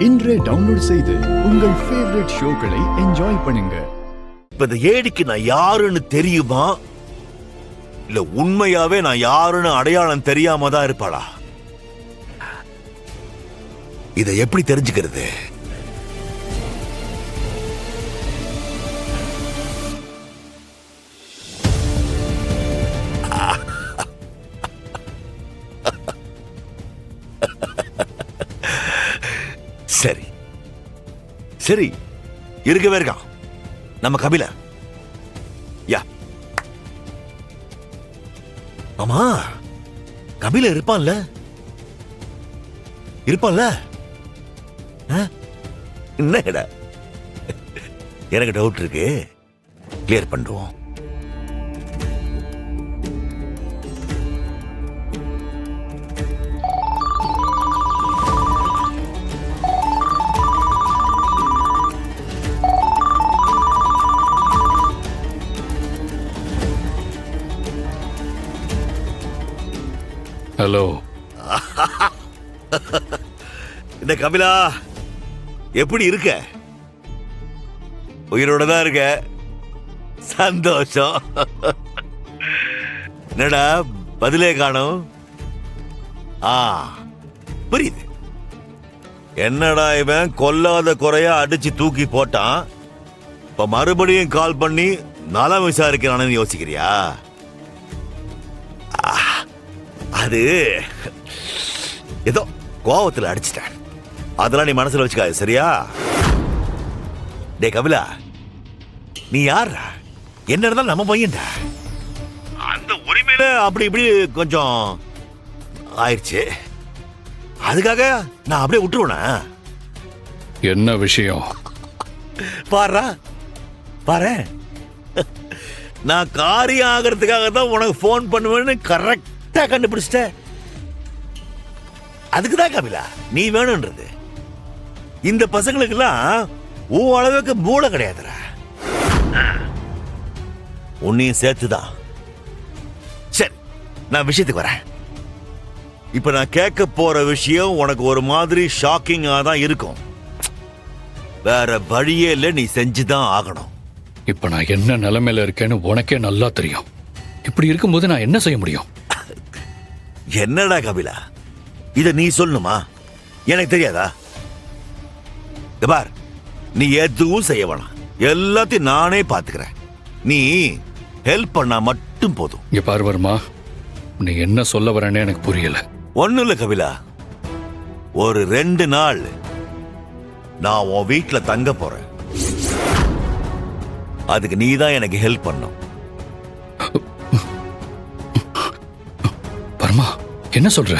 இன்றே டவுன்லோட் செய்து உங்கள் ஃபேவரட் ஷோக்களை என்ஜாய் பண்ணுங்க. இப்ப இந்த ஏடிக்கு நான் யாருன்னு தெரியுமா இல்ல உண்மையாவே நான் யாருன்னு அடையாளம் தெரியாம தான் இருப்பாளா? இதை எப்படி தெரிஞ்சுக்கிறது? சரி சரி, இருக்கவே இருக்கான் நம்ம கபில. யா ஆமா, கபில இருப்பான்ல என்னடா, எனக்கு டவுட் இருக்கு, கிளியர் பண்ணுவோம். ஹலோ. இந்த கபிலா எப்படி இருக்க? உயிரோட தான் இருக்க, சந்தோஷம். என்னடா பதிலே காணோம்? புரியுது. என்னடா இவன் கொல்லாத குறையா அடிச்சு தூக்கி போட்டான், இப்ப மறுபடியும் கால் பண்ணி நலம் விசாரிக்கிறான்னு யோசிக்கிறியா? அது ஏதோ கோவத்தில் அடிச்சிட்டேன், அதெல்லாம் நீ மனசுல வச்சுக்காது, சரியா? டே கபிலா, நீ யாரா? என்ன இருந்தாலும் நம்ம பையன்டா. அந்த உரிமையில அப்படி இப்படி கொஞ்சம் ஆயிடுச்சு, அதுக்காக நான் அப்படியே விட்டுருவேனா? என்ன விஷயம்? பாரு, நான் காரியம் ஆகிறதுக்காக தான் உனக்கு போன் பண்ணுவேன்னு கரெக்டா கண்டுபிடிச்சிட்ட. அதுக்குதான் கபிலா நீ வேணும்ன்றது. இந்த பசங்களுக்கெல்லாம் உன் அளவுக்கு மூளை கிடையாதுடா, உன்னையும் சேர்த்துதான். சரி, நான் விஷயத்துக்கு வரேன். இப்ப நான் கேட்க போற விஷயம் உனக்கு ஒரு மாதிரி ஷாக்கிங்கா தான் இருக்கும். வேற வழியே இல்லை, நீ செஞ்சுதான் ஆகணும். இப்ப நான் என்ன நிலைமையில இருக்கேன்னு உனக்கே நல்லா தெரியும். இப்படி இருக்கும்போது நான் என்ன செய்ய முடியும்? என்னடா கபிலா, இத நீ சொல்லணுமா? எனக்கு தெரியாதா? பார், நீ எதுவும் செய்ய வேணாம், எல்லாத்தையும் நானே பாத்துக்கிறேன். நீ ஹெல்ப் பண்ணா மட்டும் போதும். இங்க பாரு வர்மா, நீ என்ன சொல்ல வரேன்னு எனக்கு புரியல. ஒண்ணும் இல்ல கபிலா, ஒரு 2 நாள் நான் உன் வீட்டுல தங்க போறேன். அதுக்கு நீ தான் எனக்கு ஹெல்ப் பண்ணும். வர்மா, என்ன சொல்ற?